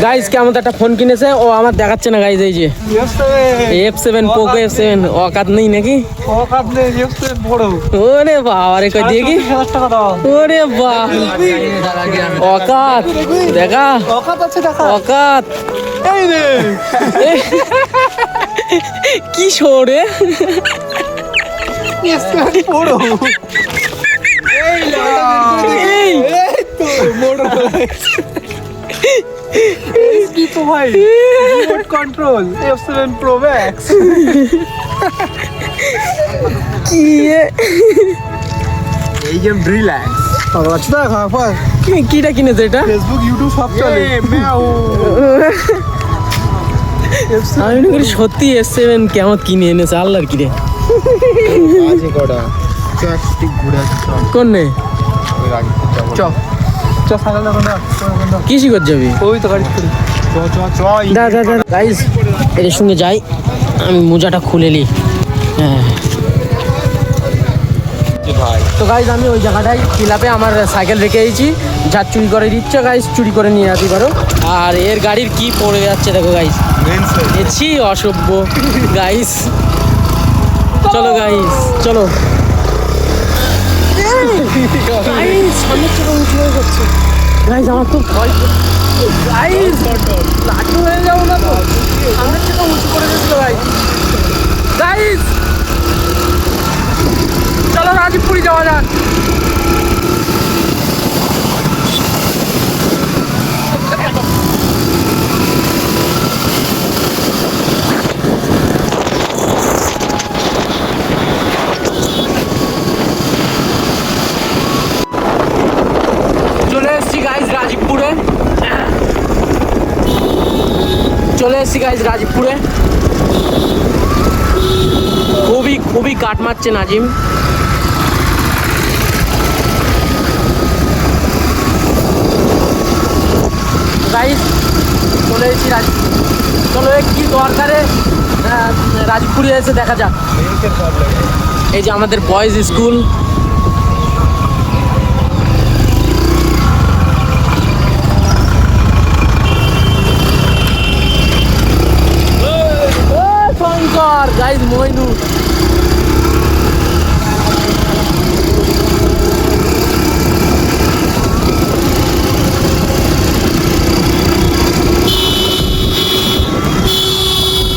Guys কেমন একটা phone কিনেছে ও আমার দেখাচ্ছে না গাইস এই যে F7 পোকো F7 অকাত নেই নাকি অকাত নেই F7 বড় ওরে বাবা রে কই দিয়ে কি ওরে বাবা অকাত দেখা অকাত আছে দেখা অকাত এই রে কি শোরে F7 বড় এই তো বড় কি তো ভাই remote control F7 Pro Max কি এই গেম রিল্যাক্স আচ্ছা খাপা কিটা কিনেছে এটা ফেসবুক ইউটিউব সব চলে আমি মনে করি সত্যি S7 কেমন কিনে এনেছে আল্লাহর কি রে আছে কটা স্টিক ঘুরে আছে কোন নে চপ চপ সাগর না কি শিখর যাবি ওই তো গাড়ি করে চ দা গাইস এর সঙ্গে যাই আমি মোজাটা খুলে নি হ্যাঁ তো গাইস আমি ওই জায়গাটায় ক্লাবে আমার সাইকেল রেখে এসেছি যা চুরি করে দিচ্ছে গাইস চুরি করে নিয়ে আসতে পারো আর এর গাড়ির কি পড়ে যাচ্ছে দেখো গাইস এছি অসভ্য গাইস চলো গাইস চলো গাইস সামনে থেকে উঁচু হয়ে যাচ্ছে গাইস আমার তো ভয় গাইস লাটু হয়ে যাবো না তো সামনে থেকে উঁচু করে দিচ্ছিল গাইস গাইস চলো রাজীবপুরি যাওয়া যাক চলে এসছি গাইস রাজীবপুরে খুবই কাট মারছে নাজিম গাইস চলে এসেছি চলো কি দরকারে রাজীবপুরে এসে দেখা যাক এই যে আমাদের বয়েজ স্কুল গাইস মইনু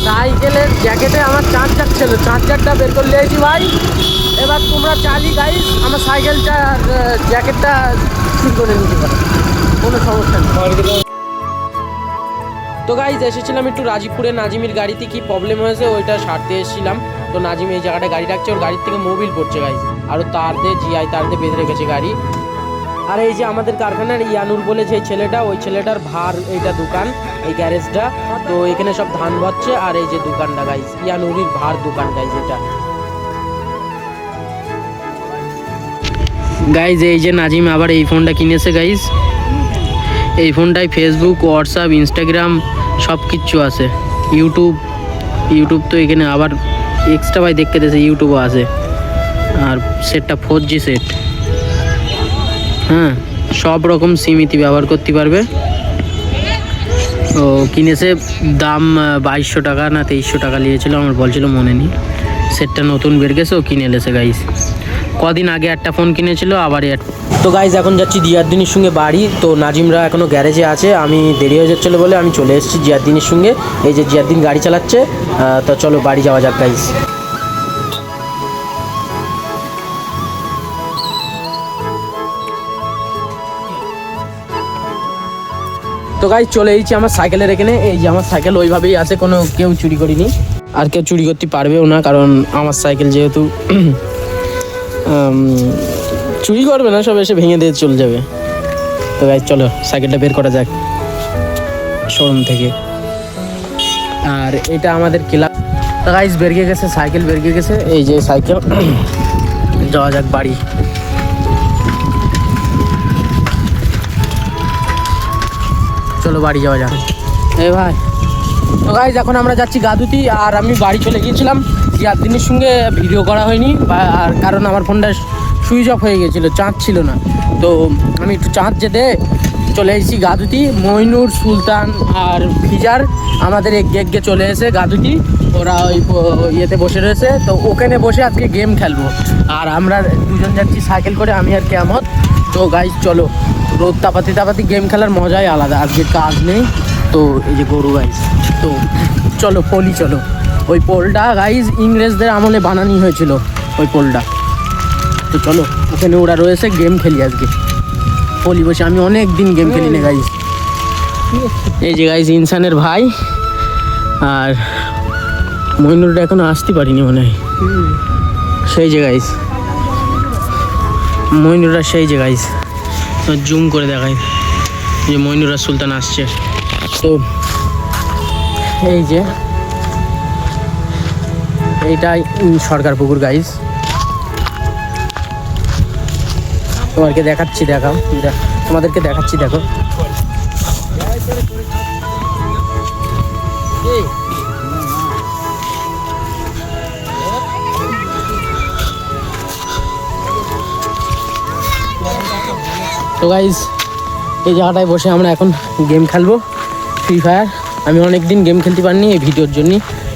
সাইকেলের জ্যাকেটে আমার চার্জার ছিল চার্জারটা বের করে নিয়েছি ভাই এবার তোমরা চালি গাইস আমার সাইকেলটা জ্যাকেটটা ঠিক করে নিতে পারো কোনো সমস্যা নেই তো গাইজ এসেছিলাম একটু রাজীবপুরে নাজিমের গাড়িতে কি প্রবলেম হয়েছে ওইটা সারতে এসেছিলাম তো নাজিম এই জায়গাটায় গাড়ি রাখছে ওর গাড়ির থেকে মোবিল পড়ছে গাইজ আরও তার দিয়ে জিআই তার দিয়ে বেঁধে রেখেছে গাড়ি আর এই যে আমাদের কারখানার ইয়ানুর বলে যে ছেলেটা ওই ছেলেটার ভার এইটা দোকান এই গ্যারেজটা তো এখানে সব ধান বচ্ছে আর এই যে দোকানটা গাইজ ইয়ানুরির ভার দোকান গাইজ এটা গাইজ এই যে নাজিম আবার এই ফোনটা কিনেছে গাইজ এই ফোনটায় ফেসবুক হোয়াটসঅ্যাপ ইনস্টাগ্রাম সব কিছু আছে ইউটিউব তো এখানে আবার এক্সট্রা ভাই দেখতে দিয়েছে ইউটিউবও আছে আর সেটটা 4G সেট হ্যাঁ সব রকম সিমইতি ব্যবহার করতে পারবে ও কিনেছে দাম 2200 টাকা না 2300 টাকা নিয়েছিল আমার বলছিল মনে নেই সেটটা নতুন বের গেছে ও কিনে এলেছে গাইস কদিন আগে একটা ফোন কিনেছিল আবার তো গাইজ এখন যাচ্ছি জিয়াদ্দিনের সঙ্গে বাড়ি তো নাজিমরা এখনও গ্যারেজে আছে আমি দেরি হয়ে যাচ্ছিলো বলে আমি চলে এসেছি জিয়াদ্দিনের সঙ্গে এই যে জিয়াদ্দিন গাড়ি চালাচ্ছে তো চলো বাড়ি যাওয়া যাক গাইজ তো গাইজ চলে এসেছি আমার সাইকেলের এখানে এই যে আমার সাইকেল ওইভাবেই আছে কোনো কেউ চুরি করিনি আর কেউ চুরি করতে পারবেও না কারণ আমার সাইকেল যেহেতু চুরি করবে না সব এসে ভেঙে দিয়ে চলে যাবে তো গাইজ চলো সাইকেলটা বের করা যাক শোরুম থেকে আর এটা আমাদের ক্লাব তো গাইজ বেরিয়ে গেছে সাইকেল বেরিয়ে গেছে এই যে সাইকেল যাওয়া যাক বাড়ি চলো বাড়ি যাওয়া যাক এই ভাই তো গাইজ এখন আমরা যাচ্ছি গাদুতি আর আমি বাড়ি চলে গিয়েছিলাম জিয়াদ্দিনের সঙ্গে ভিডিও করা হয়নি আর কারণ আমার ফোনটা সুইচ অফ হয়ে গেছিলো চার্জ ছিল না তো আমি একটু চার্জ যেতে চলে এসেছি গাদুতি। মইনুর, সুলতান আর ফিজার আমাদের এগিয়ে চলে এসে গাদুতি, ওরা ওই ইয়েতে বসে রয়েছে। তো ওখানে বসে আজকে গেম খেলবো। আর আমরা দুজন যাচ্ছি সাইকেল করে, আমি আর কেয়ামত। তো গাইজ চলো, রোদ তাপাতি গেম খেলার মজাই আলাদা। আজকে কাজ নেই, তো এই যে গরু গাইজ। তো চলো পলি চলো। ওই পোলটা গাইজ ইংরেজদের আমলে বানানি হয়েছিল ওই পোলটা। তো চলো ওখানে ওরা রয়েছে, গেম খেলি আজকে পলি বসে। আমি অনেক দিন গেম খেলি না গাইজ। এই যে গাইজ ইনসানের ভাই, আর মইনুরটা এখনো আসতে পারিনি মনে হয়। সেই যে গাইজ মইনুররা, সেই যে গাইজ জুম করে দেখায় যে মইনুররা সুলতান আসছে। তো এই যে এইটাই সরকার পুকুর গাইজ, তোমাদেরকে দেখাচ্ছি, তোমাদেরকে দেখাচ্ছি, দেখো। তো গাইজ এই জায়গাটায় বসে আমরা এখন গেম খেলবো, ফ্রি ফায়ার। আমি অনেক দিন গেম খেলতে পারিনি এই ভিডিওর জন্য,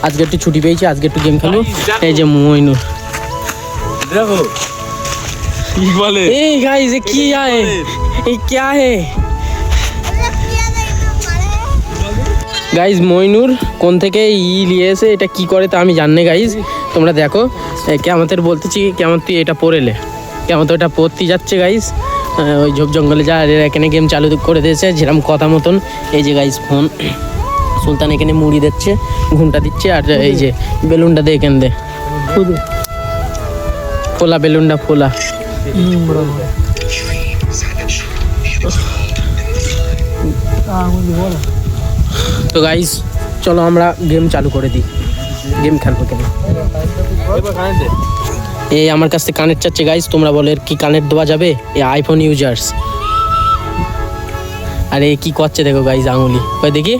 আজকে একটু ছুটি পেয়েছি, আজকে একটু গেম খেলবো। এই যে মইনুর দেখো কি বলে। এই গাইজ এ কি আয়ে, এই क्या है গাইজ? মইনুর কোন থেকে নিয়ে এসে এটা কি করে তা আমি জানি গাইজ, তোমরা দেখো। কেমতের বলতেছি, কেমন তুই এটা পড়েলে, কেমন তো এটা পড়তে যাচ্ছে গাইজ। ওই ঝোপ জঙ্গলে যা এখানে গেম চালু করে দিয়েছে যেরকম কথা মতন। এই যে গাইজ ফোন, সুলতান এখানে মুড়ি দিচ্ছে, ঘুমটা দিচ্ছে, আর এই যে বেলুনটা দিয়ে এখানে দে, ফোলা বেলুনটা ফোলা। তো গাইজ চলো আমরা গেম চালু করে দিই, গেম খেলবো কেন। এই আমার কাছ থেকে কানেক্ট চাচ্ছে গাইজ, তোমরা বলো এর কি কানেক্ট দেওয়া যাবে? এই আইফোন ইউজার্স। আর এই কি করছে দেখো গাইজ, আঙুলি কই দেখি,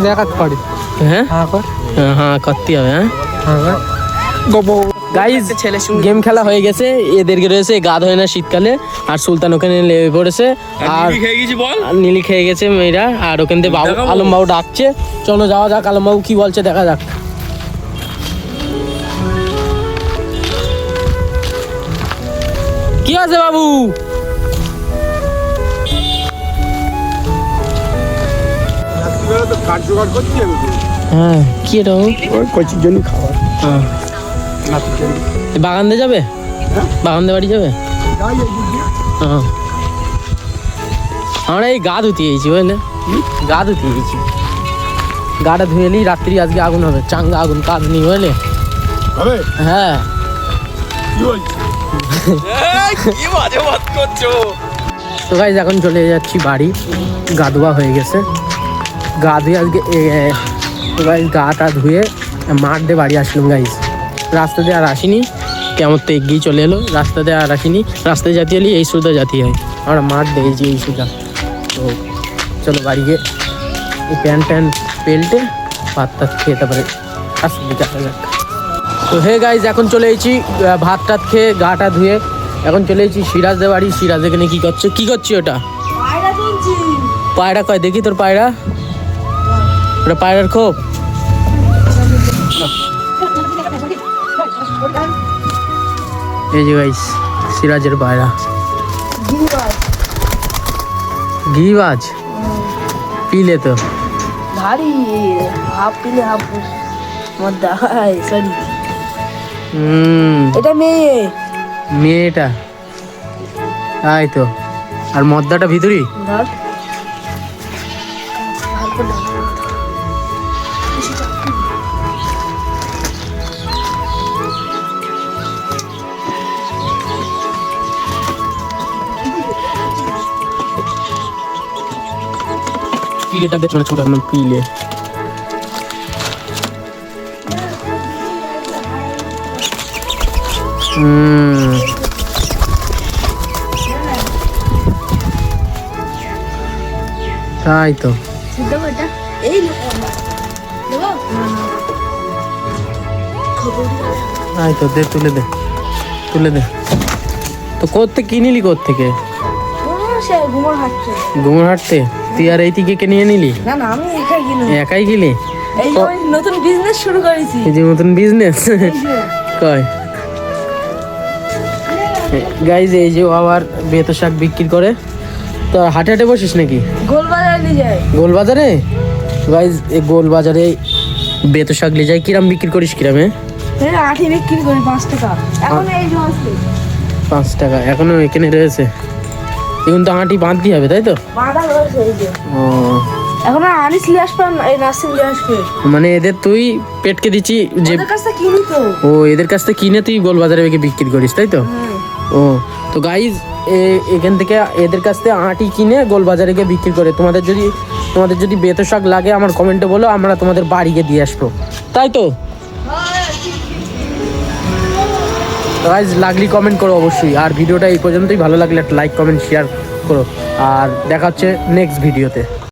দেখাতে পারি। হ্যাঁ হ্যাঁ করতে হবে। হ্যাঁ গাইজ গেম খেলা হয়ে গেছে, এদেরকে রয়েছে গা ধোয় না শীতকালে। আর সুলতান ওখানে লেগে পড়েছে, আর নীলি খেয়ে গেছে মেয়েরা। আর ওখান থেকে বাবু, আলম বাবু ডাকছে, চলো যাওয়া যাক, আলম বাবু কি বলছে দেখা যাক। কি আছে বাবু? হ্যাঁ কি এটা? কচির জন্য খাবার। হ্যাঁ বাগান দিয়ে যাবে, বাগান দিয়ে বাড়ি যাবে। হ্যাঁ আমরা এই গা ধুতে গেছি বুঝলে, গা ধুতে গেছি, গাটা ধুয়ে এলি, রাত্রি আজকে আগুন হবে, চাঙ্গা আগুন, কাজ নেই বুঝলে। হ্যাঁ তো গাইজ এখন চলে যাচ্ছি বাড়ি, গা ধোয়া হয়ে গেছে। গা ধুয়ে আজকে গাইজ গাটা ধুয়ে মাঠ দিয়ে বাড়ি আসলাম গাইজ। রাস্তা দিয়ে আর আসিনি, কেমন তো এগিয়ে চলে এলো, রাস্তা দিয়ে আর আসিনি। রাস্তায় জাতি এলি এই সুদা জাতি হয়, আমরা মাঠ দেখেছি এই সুদা। তো চলো বাড়ি গিয়ে এই প্যান্ট পেল্টে ভাত টাত খেয়ে তারপরে আসতে দিকে আসা যাক। তো হে গাইজ এখন চলে এসেছি ভাত টাত খেয়ে গাটা ধুয়ে, এখন চলে এসেছি সিরাজদের বাড়ি। সিরাজ এখানে কি করছে, কি করছি ওটা? পায়রা কয় দেখি তোর পায়রা, ওটা পায়রার খোপ। এই যে গাইস সিরাজের পায়রা, গিরিবাজ পিলে তো ভারী, হাফ পিলে হাফ মদ্দা। সরি এটা মেয়ে, মেয়েটা তাই তো, আর মদ্দাটা ভিতরি। ধর পিলেটা বেশ ছোট একদম পিলে। তাই তো তাই তো, দে তুলে দে, তুলে দে। তো কোত্থেকে কিনিলি, কোত্থেকে? সে ঘুমোর হাঁটছে। ঘুমোর হাঁটতে? তুই আর এই দিকে নিয়ে নিলি? না না, আমি একাই কিনো। একাই গেলি? এই যে আমি নতুন বিজনেস শুরু করেছি। এই যে নতুন বিজনেস এই যে। কয় গাইজ, এই যে ও আবার বেতো শাক বিক্রি করে। তো হাটে হাটে বসিস নাকি? গোলবাজার নিয়ে যায়। গোল বাজারে? গাইজ, এই গোল বাজারে বেতো শাক নিয়ে যায়। কিরাম বিক্রি করিস কিরামে? হ্যাঁ, আঠি বিক্রি করি 5 টাকা। এখন এই যে আছে 5 টাকা এখনো এখানে রয়েছে। এখন তো আঁটি বাঁধতে হবে, তাই তো? বাঁধা রয়েছে এই যে। ও, এখন আনিস লিয়ে আসবে, এই নার্সিং লিয়ে আসবে। মানে এদের তুই পেটকে দিচ্ছি যে? ওদের কাছ থেকে কিনি তো। ও, এদের কাছ থেকে কিনে তুই গোল বাজারে বিক্রি করিস, তাই তো? ও, তো গাইজ, এখান থেকে এদের কাছ থেকে আঁটি কিনে গোল বাজারে গিয়ে বিক্রি করে। তোমাদের যদি বেতো শাক লাগে আমার কমেন্টে বলো, আমরা তোমাদের বাড়ি গিয়ে দিয়ে আসবো, তাই তো? গাইজ, লাগলি কমেন্ট করো অবশ্যই। আর ভিডিওটা এই পর্যন্তই। ভালো লাগলে একটা লাইক কমেন্ট শেয়ার করো। আর দেখা হচ্ছে নেক্সট ভিডিওতে।